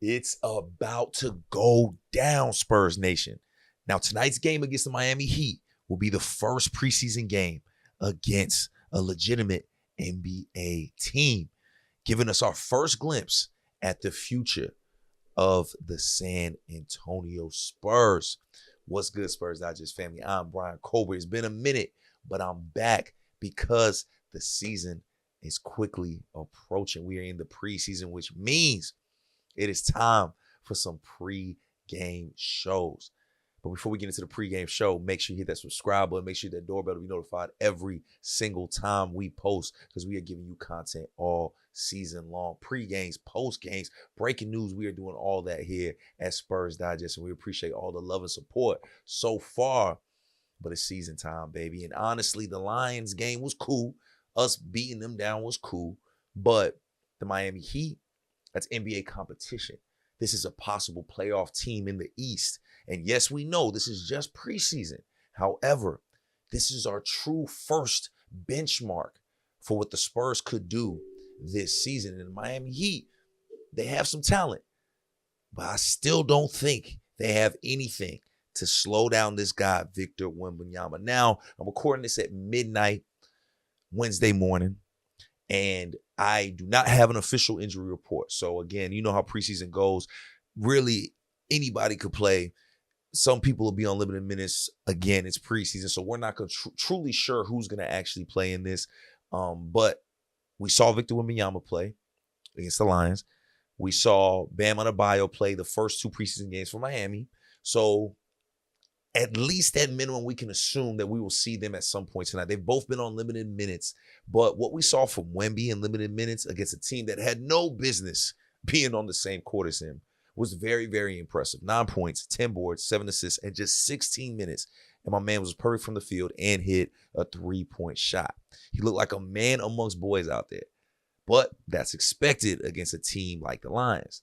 It's about to go down, Spurs Nation. Now, tonight's game against the Miami Heat will be the first preseason game against a legitimate NBA team, giving us our first glimpse at the future of the San Antonio Spurs. What's good, Spurs Digest family? I'm Bryan Colbert. It's been a minute, but I'm back because the season is quickly approaching. We are in the preseason, which means it is time for some pre-game shows. But before we get into the pre-game show, make sure you hit that subscribe button. Make sure that doorbell to be notified every single time we post, because we are giving you content all season long. Pre-games, post-games, breaking news. We are doing all that here at Spurs Digest, and we appreciate all the love and support so far. But it's season time, baby. And honestly, the Lions game was cool. Us beating them down was cool. But the Miami Heat, that's NBA competition. This is a possible playoff team in the East. And yes, we know this is just preseason. However, this is our true first benchmark for what the Spurs could do this season. And the Miami Heat, they have some talent, but I still don't think they have anything to slow down this guy, Victor Wembanyama. Now, I'm recording this at midnight Wednesday morning, and I do not have an official injury report. So again, you know how preseason goes. Really, anybody could play. Some people will be on limited minutes. Again, it's preseason, so we're not truly sure who's going to actually play in this. But we saw Victor Wembanyama play against the Lions. We saw Bam Adebayo play the first two preseason games for Miami. So at least at minimum, we can assume that we will see them at some point tonight. They've both been on limited minutes. But what we saw from Wemby in limited minutes against a team that had no business being on the same court as him was very, very impressive. 9 points, 10 boards, 7 assists, and just 16 minutes. And my man was perfect from the field and hit a three-point shot. He looked like a man amongst boys out there. But that's expected against a team like the Lions.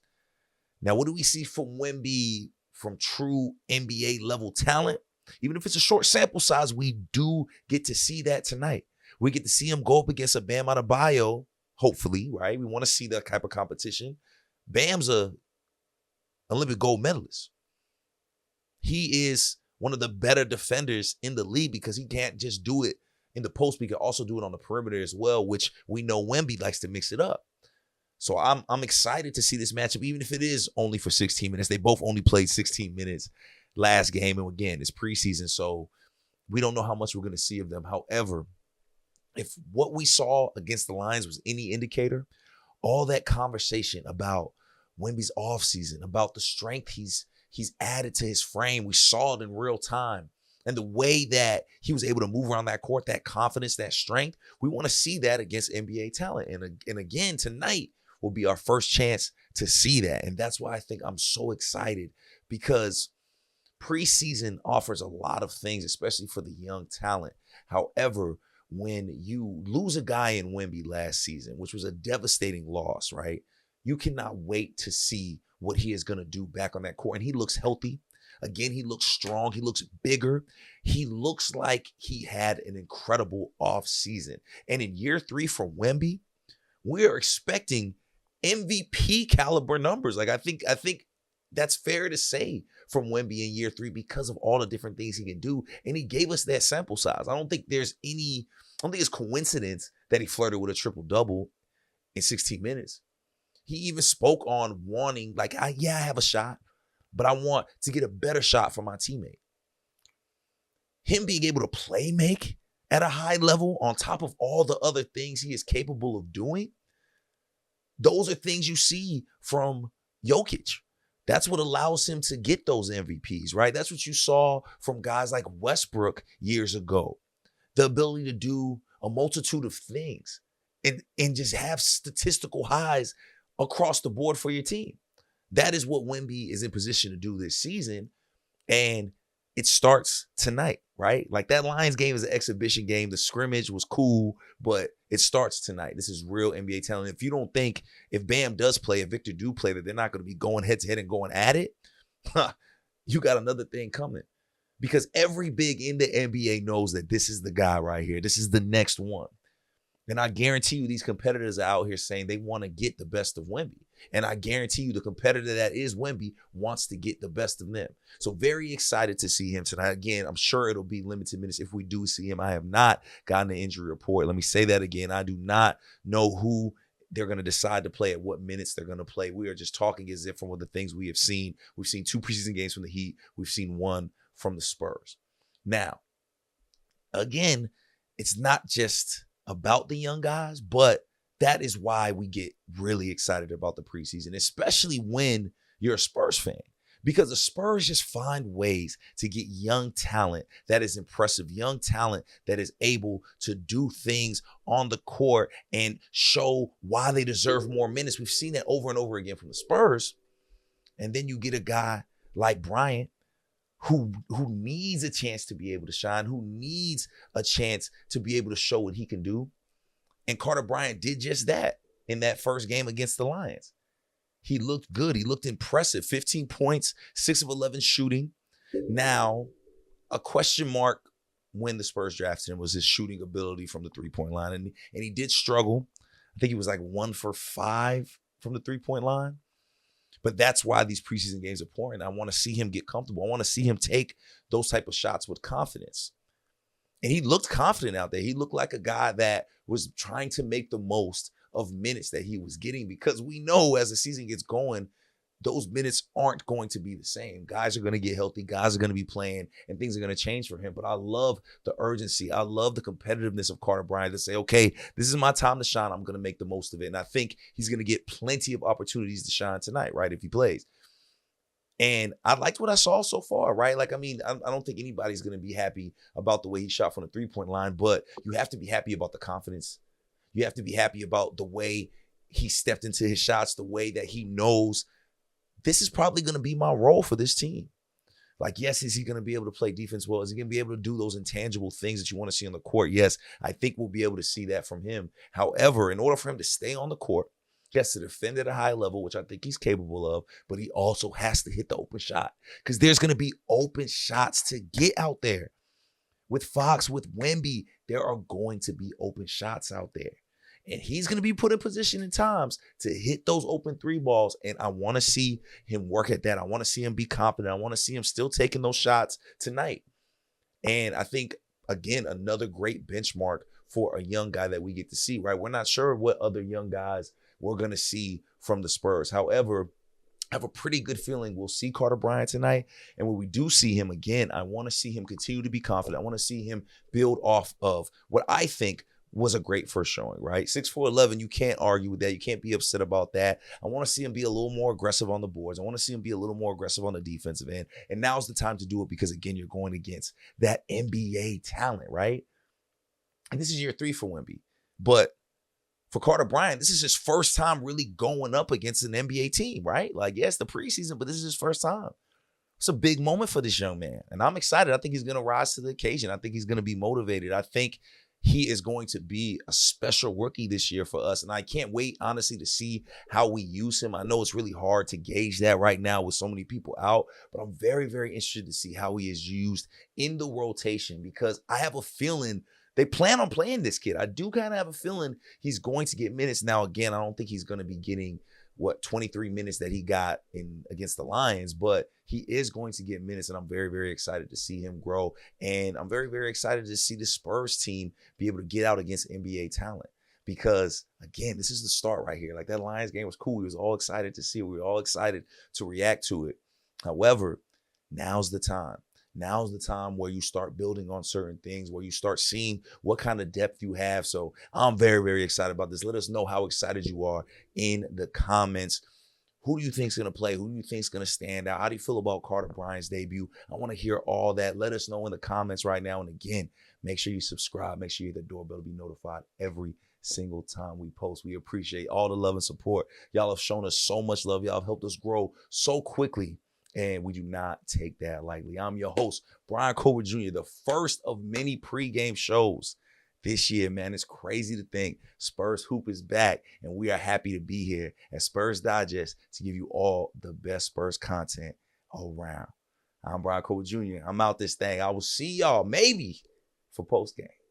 Now, what do we see from Wemby from true NBA level talent? Even if it's a short sample size, we do get to see that tonight. We get to see him go up against a Bam Adebayo, hopefully, right? We want to see that type of competition. Bam's a Olympic gold medalist. He is one of the better defenders in the league because he can't just do it in the post, but he can also do it on the perimeter as well, which we know Wemby likes to mix it up. So I'm excited to see this matchup, even if it is only for 16 minutes. They both only played 16 minutes last game. And again, it's preseason, so we don't know how much we're going to see of them. However, if what we saw against the Lions was any indicator, all that conversation about Wemby's offseason, about the strength he's added to his frame, we saw it in real time. And the way that he was able to move around that court, that confidence, that strength, we want to see that against NBA talent. And again, tonight will be our first chance to see that. And that's why I think I'm so excited, because preseason offers a lot of things, especially for the young talent. However, when you lose a guy in Wemby last season, which was a devastating loss, right? You cannot wait to see what he is going to do back on that court. And he looks healthy. Again, he looks strong. He looks bigger. He looks like he had an incredible offseason. And in year 3 for Wemby, we are expecting MVP caliber numbers. Like I think that's fair to say from Wemby in year 3 because of all the different things he can do. And he gave us that sample size. I don't think it's coincidence that he flirted with a triple-double in 16 minutes. He even spoke on wanting, like, I have a shot, but I want to get a better shot for my teammate. Him being able to play make at a high level on top of all the other things he is capable of doing, those are things you see from Jokic. That's what allows him to get those MVPs, right? That's what you saw from guys like Westbrook years ago. The ability to do a multitude of things and just have statistical highs across the board for your team. That is what Wemby is in position to do this season. And it starts tonight, right? Like that Lions game is an exhibition game. The scrimmage was cool, but it starts tonight. This is real NBA talent. If you don't think if Bam does play, if Victor do play, that they're not going to be going head to head and going at it, you got another thing coming. Because every big in the NBA knows that this is the guy right here. This is the next one. And I guarantee you these competitors are out here saying they want to get the best of Wemby. And I guarantee you the competitor that is Wemby wants to get the best of them. So very excited to see him tonight. Again, I'm sure it'll be limited minutes if we do see him. I have not gotten an injury report. Let me say that again. I do not know who they're going to decide to play at what minutes they're going to play. We are just talking as if from the things we have seen. We've seen 2 preseason games from the Heat. We've seen 1 from the Spurs. Now, again, it's not just about the young guys, but that is why we get really excited about the preseason, especially when you're a Spurs fan, because the Spurs just find ways to get young talent that is impressive, young talent that is able to do things on the court and show why they deserve more minutes. We've seen that over and over again from the Spurs. And then you get a guy like Bryant who needs a chance to be able to shine, who needs a chance to be able to show what he can do. And Carter Bryant did just that in that first game against the Lions. He looked good. He looked impressive. 15 points, 6 of 11 shooting. Now, a question mark when the Spurs drafted him was his shooting ability from the three-point line. And he did struggle. I think he was like 1 for 5 from the three-point line. But that's why these preseason games are important. I want to see him get comfortable. I want to see him take those type of shots with confidence. And he looked confident out there. He looked like a guy that was trying to make the most of minutes that he was getting, because we know as the season gets going, those minutes aren't going to be the same. Guys are going to get healthy. Guys are going to be playing, and things are going to change for him. But I love the urgency. I love the competitiveness of Carter Bryant to say, okay, this is my time to shine. I'm going to make the most of it. And I think he's going to get plenty of opportunities to shine tonight, right, if he plays. And I liked what I saw so far, right? Like, I mean, I don't think anybody's going to be happy about the way he shot from the three-point line, but you have to be happy about the confidence. You have to be happy about the way he stepped into his shots, the way that he knows this is probably going to be my role for this team. Like, yes, is he going to be able to play defense well? Is he going to be able to do those intangible things that you want to see on the court? Yes, I think we'll be able to see that from him. However, in order for him to stay on the court, he has to defend at a high level, which I think he's capable of, but he also has to hit the open shot, because there's going to be open shots to get out there. With Fox, with Wemby, there are going to be open shots out there. And he's going to be put in position in times to hit those open 3 balls. And I want to see him work at that. I want to see him be confident. I want to see him still taking those shots tonight. And I think, again, another great benchmark for a young guy that we get to see, right? We're not sure what other young guys we're going to see from the Spurs. However, I have a pretty good feeling we'll see Carter Bryant tonight. And when we do see him again, I want to see him continue to be confident. I want to see him build off of what I think was a great first showing, right? 6'4", 11, you can't argue with that. You can't be upset about that. I want to see him be a little more aggressive on the boards. I want to see him be a little more aggressive on the defensive end. And now's the time to do it, because, again, you're going against that NBA talent, right? And this is year 3 for Wemby. But for Carter Bryant, this is his first time really going up against an NBA team, right? Like, yes, the preseason, but this is his first time. It's a big moment for this young man. And I'm excited. I think he's going to rise to the occasion. I think he's going to be motivated. I think he is going to be a special rookie this year for us. And I can't wait, honestly, to see how we use him. I know it's really hard to gauge that right now with so many people out, but I'm very, very interested to see how he is used in the rotation, because I have a feeling they plan on playing this kid. I do kind of have a feeling he's going to get minutes. Now, again, I don't think he's going to be getting 23 minutes that he got in against the Lions, but he is going to get minutes, and I'm very, very excited to see him grow. And I'm very, very excited to see the Spurs team be able to get out against NBA talent, because, again, this is the start right here. Like, that Lions game was cool. We was all excited to see it. We were all excited to react to it. However, now's the time. Now's the time where you start building on certain things, where you start seeing what kind of depth you have. So I'm very, very excited about this. Let us know how excited you are in the comments. Who do you think is going to play? Who do you think is going to stand out? How do you feel about Carter Bryant's debut? I want to hear all that. Let us know in the comments right now. And again, make sure you subscribe. Make sure you hit the doorbell to be notified every single time we post. We appreciate all the love and support. Y'all have shown us so much love. Y'all have helped us grow so quickly, and we do not take that lightly. I'm your host, Bryan Colbert Jr., the first of many pregame shows this year, man. It's crazy to think Spurs Hoop is back, and we are happy to be here at Spurs Digest to give you all the best Spurs content around. I'm Bryan Colbert Jr. I'm out this thing. I will see y'all maybe for postgame.